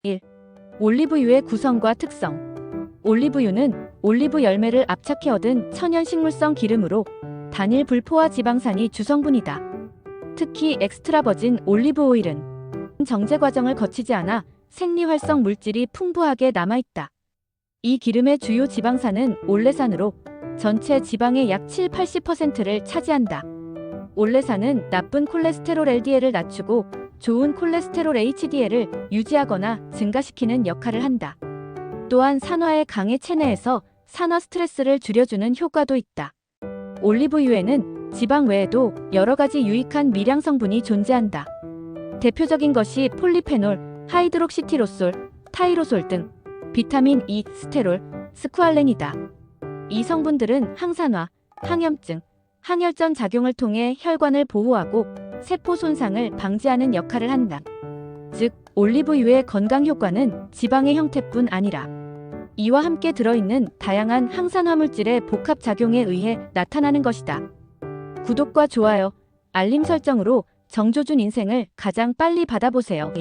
1. 올리브유의 구성과 특성. 올리브유는 올리브 열매를 압착해 얻은 천연 식물성 기름으로 단일 불포화 지방산이 주성분이다. 특히 엑스트라 버진 올리브 오일은 정제 과정을 거치지 않아 생리활성 물질이 풍부하게 남아있다. 이 기름의 주요 지방산은 올레산으로 전체 지방의 약 7-80%를 차지한다. 올레산은 나쁜 콜레스테롤 LDL을 낮추고 좋은 콜레스테롤 HDL을 유지하거나 증가시키는 역할을 한다. 또한 산화의 강해 체내에서 산화 스트레스를 줄여주는 효과도 있다. 올리브유에는 지방 외에도 여러 가지 유익한 미량 성분이 존재한다. 대표적인 것이 폴리페놀, 하이드록시티로솔, 타이로솔 등 비타민 E, 스테롤, 스쿠알렌이다. 이 성분들은 항산화, 항염증, 항혈전 작용을 통해 혈관을 보호하고 세포 손상을 방지하는 역할을 한다. 즉, 올리브유의 건강 효과는 지방의 형태뿐 아니라 이와 함께 들어있는 다양한 항산화 물질의 복합 작용에 의해 나타나는 것이다. 구독과 좋아요, 알림 설정으로 정조준 인생을 가장 빨리 받아보세요.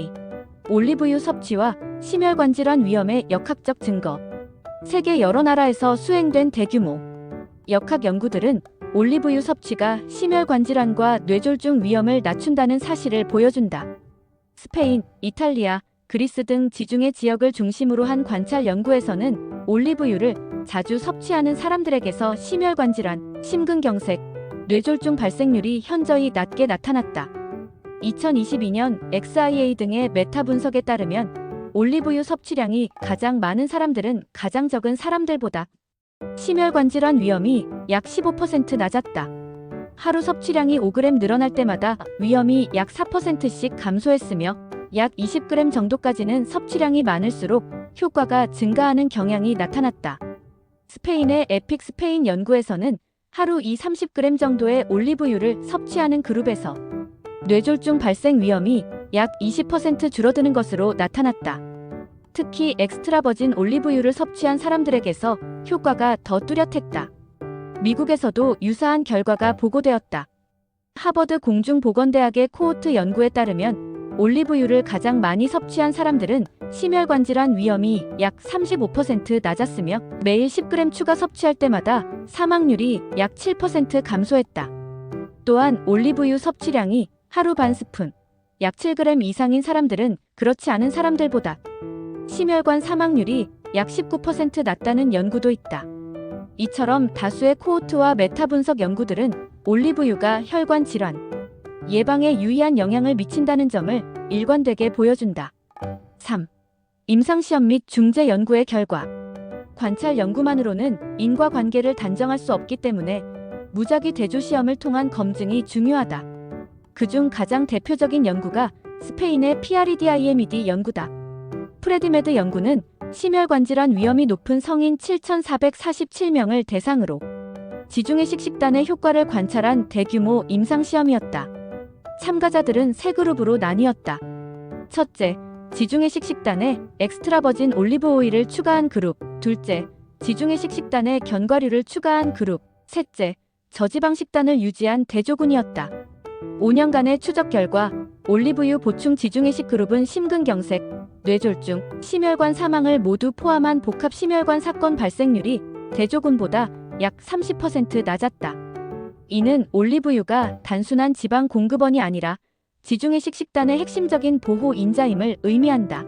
올리브유 섭취와 심혈관 질환 위험의 역학적 증거. 세계 여러 나라에서 수행된 대규모 역학 연구들은 올리브유 섭취가 심혈관 질환과 뇌졸중 위험을 낮춘다는 사실을 보여준다. 스페인, 이탈리아, 그리스 등 지중해 지역을 중심으로 한 관찰 연구에서는 올리브유를 자주 섭취하는 사람들에게서 심혈관 질환, 심근경색, 뇌졸중 발생률이 현저히 낮게 나타났다. 2022년 XIA 등의 메타 분석에 따르면 올리브유 섭취량이 가장 많은 사람들은 가장 적은 사람들보다 심혈관 질환 위험이 약 15% 낮았다. 하루 섭취량이 5g 늘어날 때마다 위험이 약 4%씩 감소했으며 약 20g 정도까지는 섭취량이 많을수록 효과가 증가하는 경향이 나타났다. 스페인의 에픽 스페인 연구에서는 하루 30g 정도의 올리브유를 섭취하는 그룹에서 뇌졸중 발생 위험이 약 20% 줄어드는 것으로 나타났다. 특히 엑스트라 버진 올리브유를 섭취한 사람들에게서 효과가 더 뚜렷했다. 미국에서도 유사한 결과가 보고되었다. 하버드 공중보건대학의 코호트 연구에 따르면 올리브유를 가장 많이 섭취한 사람들은 심혈관 질환 위험이 약 35% 낮았으며 매일 10g 추가 섭취할 때마다 사망률이 약 7% 감소했다. 또한 올리브유 섭취량이 하루 반 스푼, 약 7g 이상인 사람들은 그렇지 않은 사람들보다 심혈관 사망률이 약 19% 낮다는 연구도 있다. 이처럼 다수의 코호트와 메타 분석 연구들은 올리브유가 혈관 질환 예방에 유의한 영향을 미친다는 점을 일관되게 보여준다. 3. 임상시험 및 중재 연구의 결과. 관찰 연구만으로는 인과관계를 단정할 수 없기 때문에 무작위 대조시험을 통한 검증이 중요하다. 그중 가장 대표적인 연구가 스페인의 PREDIMED 연구다. 프레디메드 연구는 심혈관 질환 위험이 높은 성인 7,447명을 대상으로 지중해식 식단의 효과를 관찰한 대규모 임상시험이었다. 참가자들은 세 그룹으로 나뉘었다. 첫째, 지중해식 식단에 엑스트라 버진 올리브 오일을 추가한 그룹. 둘째, 지중해식 식단에 견과류를 추가한 그룹. 셋째, 저지방 식단을 유지한 대조군이었다. 5년간의 추적 결과 올리브유 보충 지중해식 그룹은 심근경색, 뇌졸중, 심혈관 사망을 모두 포함한 복합 심혈관 사건 발생률이 대조군보다 약 30% 낮았다. 이는 올리브유가 단순한 지방 공급원이 아니라 지중해식 식단의 핵심적인 보호 인자임을 의미한다.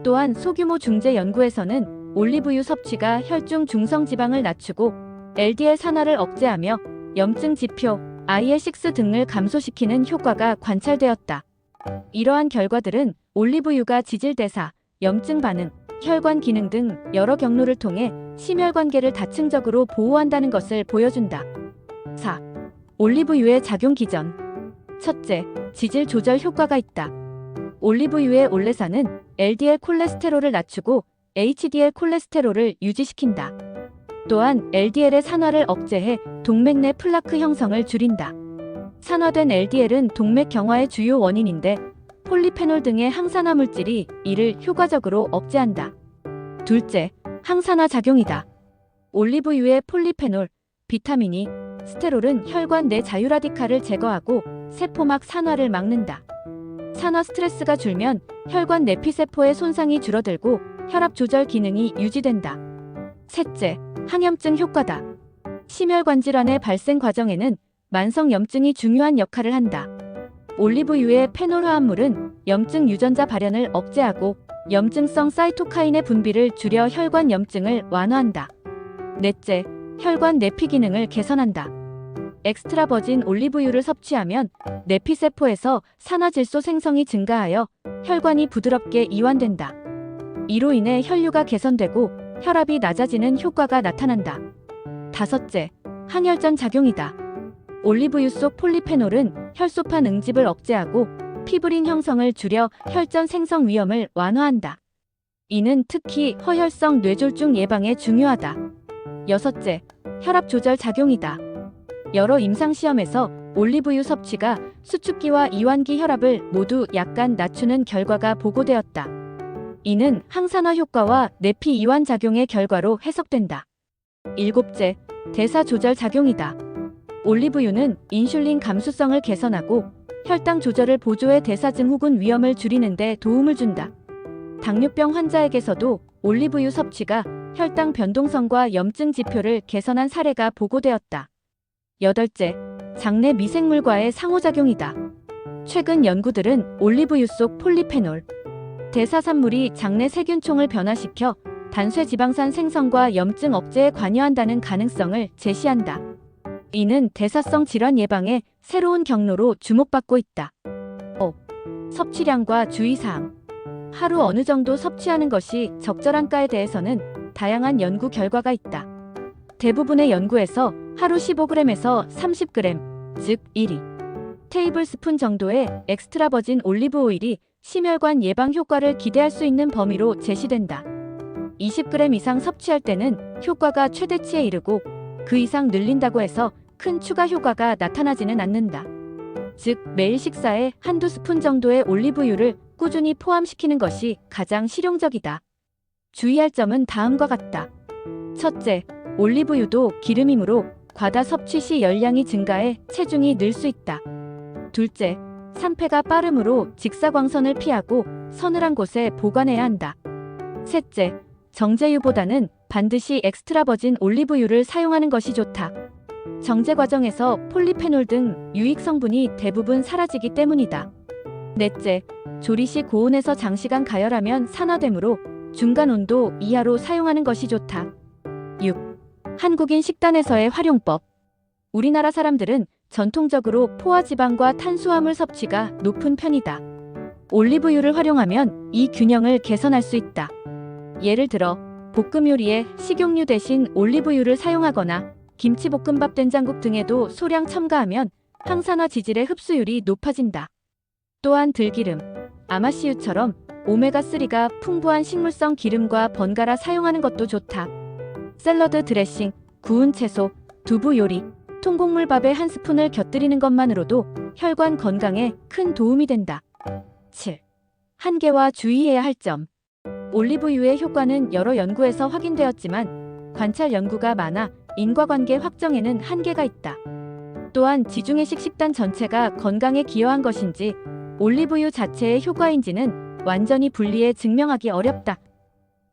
또한 소규모 중재 연구에서는 올리브유 섭취가 혈중 중성 지방을 낮추고 LDL 산화를 억제하며 염증 지표, IL6 등을 감소시키는 효과가 관찰되었다. 이러한 결과들은 올리브유가 지질대사, 염증 반응, 혈관 기능 등 여러 경로를 통해 심혈관계를 다층적으로 보호한다는 것을 보여준다. 4. 올리브유의 작용 기전. 첫째, 지질 조절 효과가 있다. 올리브유의 올레산은 LDL 콜레스테롤을 낮추고 HDL 콜레스테롤을 유지시킨다. 또한 LDL의 산화를 억제해 동맥 내 플라크 형성을 줄인다. 산화된 LDL은 동맥 경화의 주요 원인인데 폴리페놀 등의 항산화 물질이 이를 효과적으로 억제한다. 둘째, 항산화 작용이다. 올리브유의 폴리페놀, 비타민 E, 스테롤은 혈관 내 자유라디칼을 제거하고 세포막 산화를 막는다. 산화 스트레스가 줄면 혈관 내피세포의 손상이 줄어들고 혈압 조절 기능이 유지된다. 셋째, 항염증 효과다. 심혈관 질환의 발생 과정에는 만성 염증이 중요한 역할을 한다. 올리브유의 페놀 화합물은 염증 유전자 발현을 억제하고 염증성 사이토카인의 분비를 줄여 혈관 염증을 완화한다. 넷째, 혈관 내피 기능을 개선한다. 엑스트라 버진 올리브유를 섭취하면 내피세포에서 산화질소 생성이 증가하여 혈관이 부드럽게 이완된다. 이로 인해 혈류가 개선되고 혈압이 낮아지는 효과가 나타난다. 다섯째, 항혈전 작용이다. 올리브유 속 폴리페놀은 혈소판 응집을 억제하고 피브린 형성을 줄여 혈전 생성 위험을 완화한다. 이는 특히 허혈성 뇌졸중 예방에 중요하다. 여섯째, 혈압 조절 작용이다. 여러 임상시험에서 올리브유 섭취가 수축기와 이완기 혈압을 모두 약간 낮추는 결과가 보고되었다. 이는 항산화 효과와 내피 이완 작용의 결과로 해석된다. 일곱째, 대사 조절 작용이다. 올리브유는 인슐린 감수성을 개선하고 혈당 조절을 보조해 대사증후군 위험을 줄이는 데 도움을 준다. 당뇨병 환자에게서도 올리브유 섭취가 혈당 변동성과 염증 지표를 개선한 사례가 보고되었다. 여덟째, 장내 미생물과의 상호작용이다. 최근 연구들은 올리브유 속 폴리페놀, 대사산물이 장내 세균총을 변화시켜 단쇄 지방산 생성과 염증 억제에 관여한다는 가능성을 제시한다. 이는 대사성 질환 예방의 새로운 경로로 주목받고 있다. 섭취량과 주의사항. 하루 어느 정도 섭취하는 것이 적절한가에 대해서는 다양한 연구 결과가 있다. 대부분의 연구에서 하루 15g에서 30g, 즉 1이 테이블스푼 정도의 엑스트라 버진 올리브 오일이 심혈관 예방 효과를 기대할 수 있는 범위로 제시된다. 20g 이상 섭취할 때는 효과가 최대치에 이르고 그 이상 늘린다고 해서 큰 추가 효과가 나타나지는 않는다. 즉 매일 식사에 한두 스푼 정도의 올리브유를 꾸준히 포함시키는 것이 가장 실용적이다. 주의할 점은 다음과 같다. 첫째, 올리브유도 기름이므로 과다 섭취 시 열량이 증가해 체중이 늘 수 있다. 둘째, 산패가 빠르므로 직사광선을 피하고 서늘한 곳에 보관해야 한다. 셋째, 정제유보다는 반드시 엑스트라 버진 올리브유를 사용하는 것이 좋다. 정제 과정에서 폴리페놀 등 유익 성분이 대부분 사라지기 때문이다. 넷째, 조리 시 고온에서 장시간 가열하면 산화되므로 중간 온도 이하로 사용하는 것이 좋다. 6. 한국인 식단에서의 활용법. 우리나라 사람들은 전통적으로 포화지방과 탄수화물 섭취가 높은 편이다. 올리브유를 활용하면 이 균형을 개선할 수 있다. 예를 들어 볶음 요리에 식용유 대신 올리브유를 사용하거나 김치볶음밥 된장국 등에도 소량 첨가하면 항산화 지질의 흡수율이 높아진다. 또한 들기름, 아마씨유처럼 오메가3가 풍부한 식물성 기름과 번갈아 사용하는 것도 좋다. 샐러드 드레싱, 구운 채소, 두부 요리, 통곡물밥에 한 스푼을 곁들이는 것만으로도 혈관 건강에 큰 도움이 된다. 7. 한계와 주의해야 할 점. 올리브유의 효과는 여러 연구에서 확인되었지만 관찰 연구가 많아 인과관계 확정에는 한계가 있다. 또한 지중해식 식단 전체가 건강에 기여한 것인지 올리브유 자체의 효과인지는 완전히 분리해 증명하기 어렵다.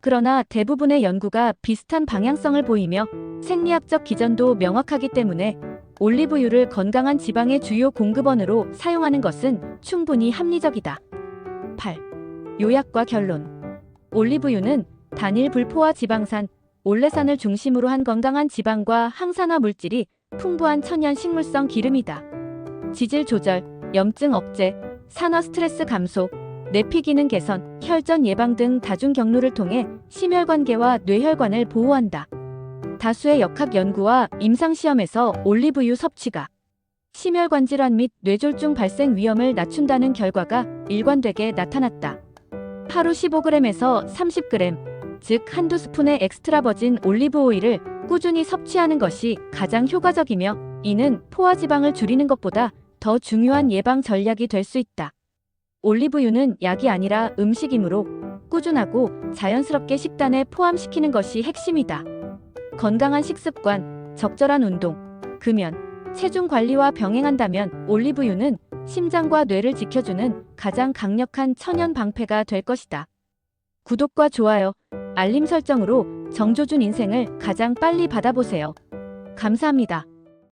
그러나 대부분의 연구가 비슷한 방향성을 보이며 생리학적 기전도 명확하기 때문에 올리브유를 건강한 지방의 주요 공급원으로 사용하는 것은 충분히 합리적이다. 8. 요약과 결론. 올리브유는 단일 불포화 지방산, 올레산을 중심으로 한 건강한 지방과 항산화 물질이 풍부한 천연 식물성 기름이다. 지질 조절, 염증 억제, 산화 스트레스 감소, 내피 기능 개선, 혈전 예방 등 다중 경로를 통해 심혈관계와 뇌혈관을 보호한다. 다수의 역학 연구와 임상시험에서 올리브유 섭취가 심혈관 질환 및 뇌졸중 발생 위험을 낮춘다는 결과가 일관되게 나타났다. 하루 15g에서 30g, 즉 한두 스푼의 엑스트라 버진 올리브 오일을 꾸준히 섭취하는 것이 가장 효과적이며 이는 포화지방을 줄이는 것보다 더 중요한 예방 전략이 될 수 있다. 올리브유는 약이 아니라 음식이므로 꾸준하고 자연스럽게 식단에 포함시키는 것이 핵심이다. 건강한 식습관, 적절한 운동, 금연, 체중 관리와 병행한다면 올리브유는 심장과 뇌를 지켜주는 가장 강력한 천연 방패가 될 것이다. 구독과 좋아요, 알림 설정으로 정조준 인생을 가장 빨리 받아보세요. 감사합니다.